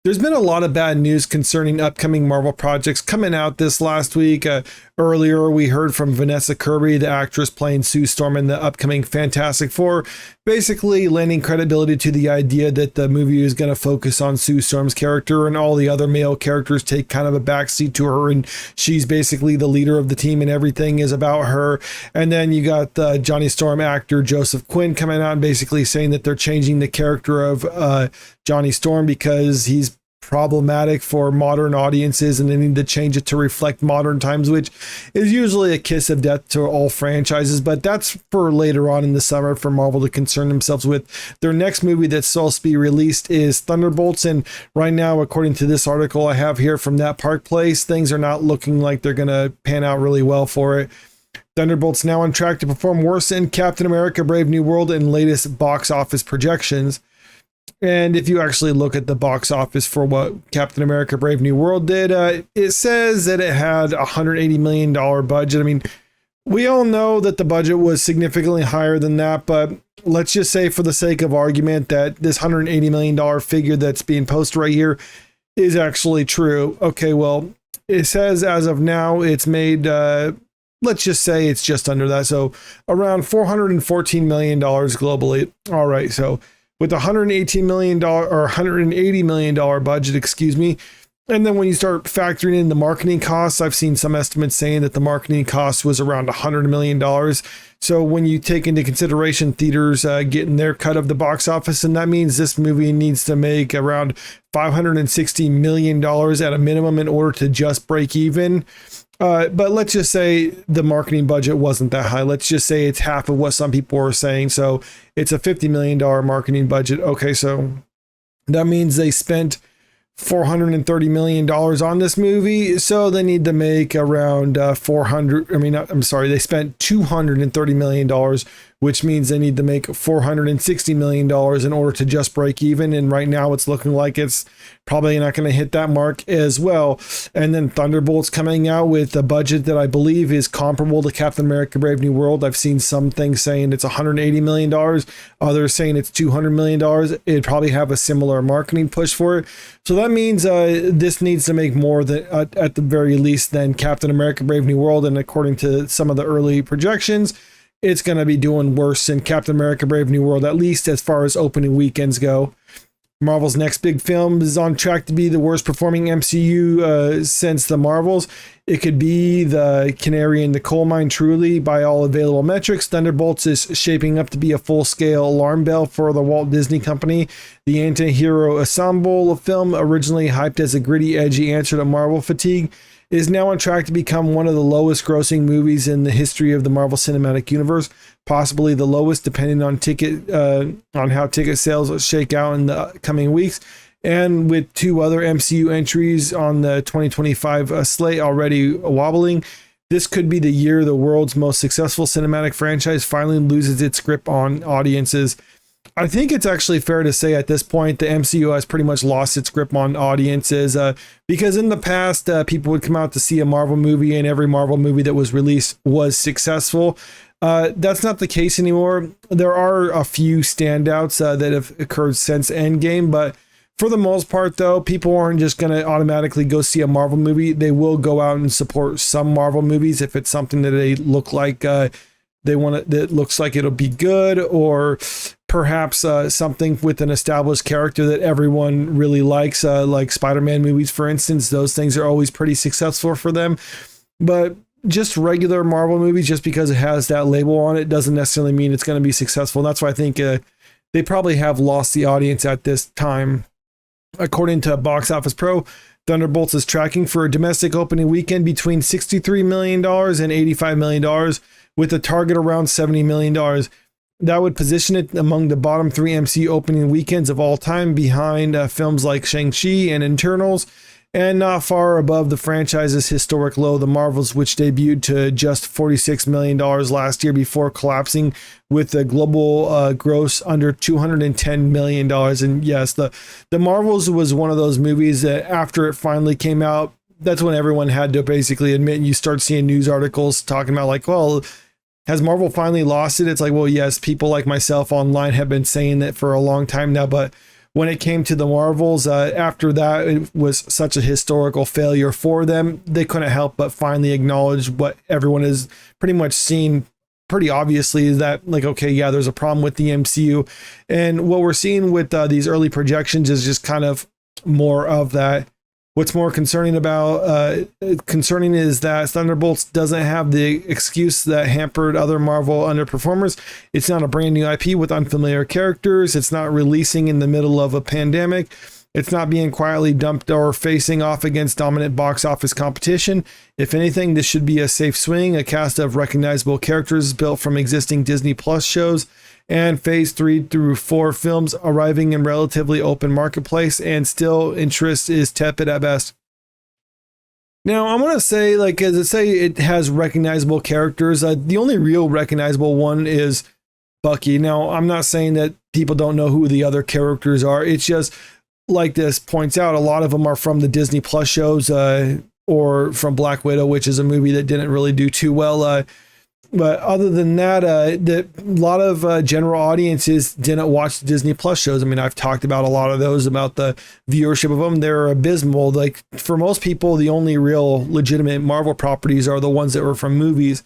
There's been a lot of bad news concerning upcoming Marvel projects coming out this last week. Earlier, we heard from Vanessa Kirby, the actress playing Sue Storm in the upcoming Fantastic Four, basically lending credibility to the idea that the movie is going to focus on Sue Storm's character and all the other male characters take kind of a backseat to her, and she's basically the leader of the team and everything is about her. And then you got the Johnny Storm actor Joseph Quinn coming out and basically saying that they're changing the character of Johnny Storm because he's problematic for modern audiences and they need to change it to reflect modern times, which is usually a kiss of death to all franchises. But that's for later on in the summer for Marvel to concern themselves with. Their next movie that's supposed to be released is Thunderbolts, and right now, according to this article I have here from That Park Place, things are not looking like they're going to pan out really well for it. Thunderbolts now on track to perform worse than Captain America Brave New World in latest box office projections. And if you actually look at the box office for what Captain America Brave New World did, it says that it had a $180 million budget. I mean, we all know that the budget was significantly higher than that, but let's just say for the sake of argument that this $180 million figure that's being posted right here is actually true. Okay, well, it says as of now it's made, let's just say it's just under that. So around $414 million globally. All right, so with a $118 million or $180 million budget, excuse me. And then when you start factoring in the marketing costs, I've seen some estimates saying that the marketing cost was around $100 million. So when you take into consideration theaters getting their cut of the box office, and that means this movie needs to make around $560 million at a minimum in order to just break even. But let's just say the marketing budget wasn't that high. Let's just say it's half of what some people are saying. So it's a $50 million marketing budget. Okay, so that means they spent $430 million on this movie. So they need to make around they spent $230 million, which means they need to make $460 million in order to just break even. And right now it's looking like it's probably not going to hit that mark as well. And then Thunderbolts coming out with a budget that I believe is comparable to Captain America Brave New World. I've seen some things saying it's $180 million. Others saying it's $200 million. It'd probably have a similar marketing push for it. So that means this needs to make more than at the very least than Captain America Brave New World. And according to some of the early projections, it's going to be doing worse than Captain America Brave New World, at least as far as opening weekends go. Marvel's next big film is on track to be the worst performing MCU since the Marvels. It could be the canary in the coal mine, truly, by all available metrics. Thunderbolts is shaping up to be a full-scale alarm bell for the Walt Disney Company. The anti-hero ensemble film, originally hyped as a gritty, edgy answer to Marvel fatigue, is now on track to become one of the lowest grossing movies in the history of the Marvel Cinematic Universe, possibly the lowest depending on how ticket sales shake out in the coming weeks. And with two other MCU entries on the 2025 slate already wobbling, this could be the year the world's most successful cinematic franchise finally loses its grip on audiences. I think it's actually fair to say at this point the MCU has pretty much lost its grip on audiences because in the past people would come out to see a Marvel movie and every Marvel movie that was released was successful. That's not the case anymore. There are a few standouts that have occurred since Endgame, but for the most part, though, people aren't just going to automatically go see a Marvel movie. They will go out and support some Marvel movies if it's something that they look like that looks like it'll be good, or perhaps something with an established character that everyone really likes, like Spider-Man movies, for instance. Those things are always pretty successful for them. But just regular Marvel movies, just because it has that label on it, doesn't necessarily mean it's going to be successful. And that's why I think they probably have lost the audience at this time. According to Box Office Pro, Thunderbolts is tracking for a domestic opening weekend between $63 million and $85 million, with a target around $70 million. That would position it among the bottom three MCU opening weekends of all time, behind films like Shang-Chi and Eternals, and not far above the franchise's historic low, The Marvels, which debuted to just $46 million last year before collapsing with a global gross under $210 million. And yes, the Marvels was one of those movies that after it finally came out, that's when everyone had to basically admit, and you start seeing news articles talking about like, well, has Marvel finally lost it? It's like, well, yes, people like myself online have been saying that for a long time now, but when it came to the Marvels. After that, it was such a historical failure for them. They couldn't help but finally acknowledge what everyone has pretty much seen pretty obviously, is that, like, okay, yeah, there's a problem with the MCU. And what we're seeing with these early projections is just kind of more of that. What's more concerning is that Thunderbolts doesn't have the excuse that hampered other Marvel underperformers. It's not a brand new IP with unfamiliar characters. It's not releasing in the middle of a pandemic. It's not being quietly dumped or facing off against dominant box office competition. If anything, this should be a safe swing, a cast of recognizable characters built from existing Disney Plus shows, and phase 3 through 4 films arriving in relatively open marketplace, and still interest is tepid at best. Now, I want to say, like, as I say, it has recognizable characters. The only real recognizable one is Bucky. Now, I'm not saying that people don't know who the other characters are. It's just, like this points out, a lot of them are from the Disney Plus shows, or from Black Widow, which is a movie that didn't really do too well. But other than that, a lot of general audiences didn't watch the Disney Plus shows. I mean, I've talked about a lot of those, about the viewership of them. They're abysmal. Like, for most people, the only real legitimate Marvel properties are the ones that were from movies.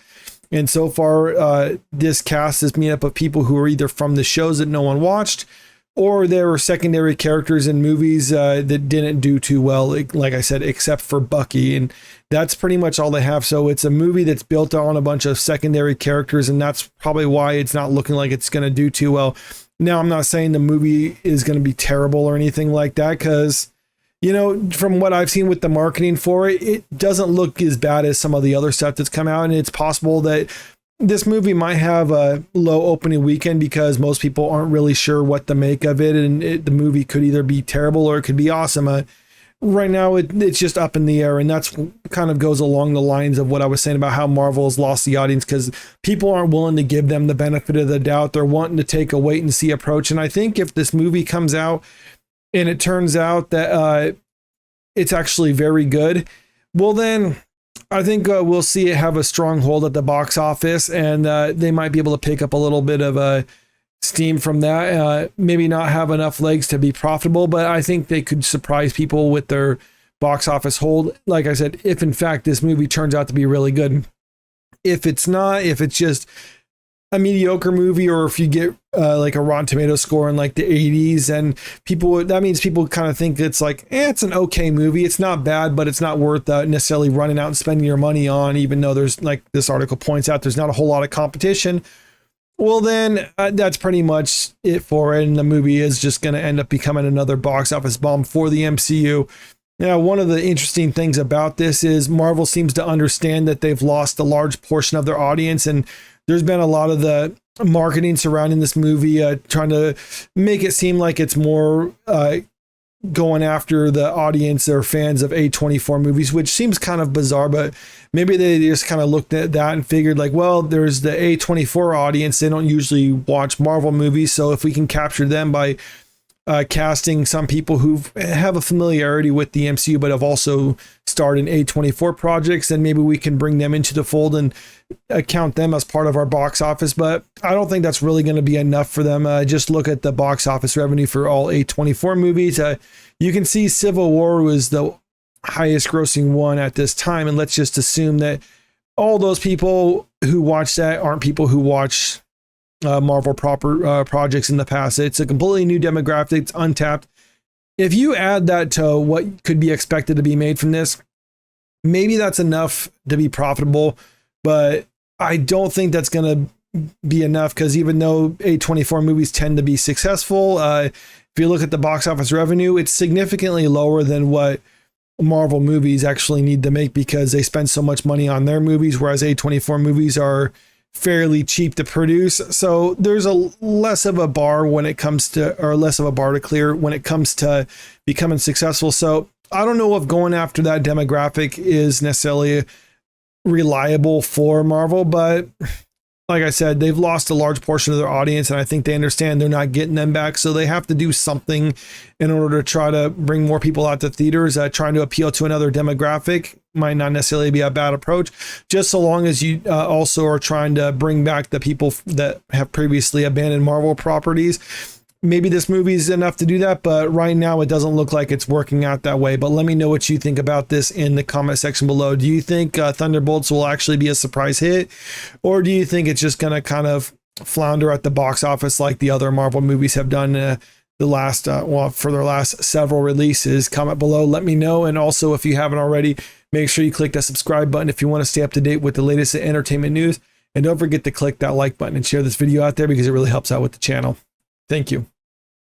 And so far, this cast is made up of people who are either from the shows that no one watched, or there were secondary characters in movies that didn't do too well, like I said, except for Bucky. And that's pretty much all they have. So it's a movie that's built on a bunch of secondary characters, and that's probably why it's not looking like it's going to do too well. Now, I'm not saying the movie is going to be terrible or anything like that, because, you know, from what I've seen with the marketing for it, it doesn't look as bad as some of the other stuff that's come out. And it's possible that this movie might have a low opening weekend because most people aren't really sure what to make of it, and the movie could either be terrible or it could be awesome. Right now, it's just up in the air, and that's kind of goes along the lines of what I was saying about how Marvel has lost the audience, because people aren't willing to give them the benefit of the doubt. They're wanting to take a wait and see approach. And I think if this movie comes out and it turns out that it's actually very good, well, then I think we'll see it have a strong hold at the box office, and they might be able to pick up a little bit of steam from that. Maybe not have enough legs to be profitable, but I think they could surprise people with their box office hold. Like I said, if in fact this movie turns out to be really good. If it's not, if it's just a mediocre movie, or if you get like a Rotten Tomatoes score in like the 80s, and that means people kind of think it's like, it's an okay movie. It's not bad, but it's not worth necessarily running out and spending your money on, even though there's, like this article points out, there's not a whole lot of competition. Well, then that's pretty much it for it. And the movie is just going to end up becoming another box office bomb for the MCU. Now, one of the interesting things about this is Marvel seems to understand that they've lost a large portion of their audience, and there's been a lot of the marketing surrounding this movie trying to make it seem like it's more going after the audience or fans of A24 movies, which seems kind of bizarre, but maybe they just kind of looked at that and figured, like, well, there's the A24 audience. They don't usually watch Marvel movies, so if we can capture them by casting some people who have a familiarity with the MCU but have also starred in A24 projects, and maybe we can bring them into the fold and count them as part of our box office. But I don't think that's really going to be enough for them. Just look at the box office revenue for all A24 movies. You can see Civil War was the highest grossing one at this time, and let's just assume that all those people who watch that aren't people who watch Marvel projects in the past. It's a completely new demographic. It's untapped. If you add that to what could be expected to be made from this, maybe that's enough to be profitable, but I don't think that's going to be enough, because even though A24 movies tend to be successful, if you look at the box office revenue, it's significantly lower than what Marvel movies actually need to make, because they spend so much money on their movies, whereas A24 movies are fairly cheap to produce. So there's a less of a bar when it comes to, or less of a bar to clear when it comes to becoming successful. So I don't know if going after that demographic is necessarily reliable for Marvel, but like I said, they've lost a large portion of their audience, and I think they understand they're not getting them back. So they have to do something in order to try to bring more people out to theaters. Trying to appeal to another demographic might not necessarily be a bad approach, just so long as you also are trying to bring back the people that have previously abandoned Marvel properties. maybe this movie is enough to do that, but right now it doesn't look like it's working out that way. But let me know what you think about this in the comment section below. Do you think Thunderbolts will actually be a surprise hit, or do you think it's just going to kind of flounder at the box office like the other Marvel movies have done for their last several releases? Comment below, let me know. And also, if you haven't already, make sure you click that subscribe button if you want to stay up to date with the latest entertainment news. And don't forget to click that like button and share this video out there because it really helps out with the channel. Thank you.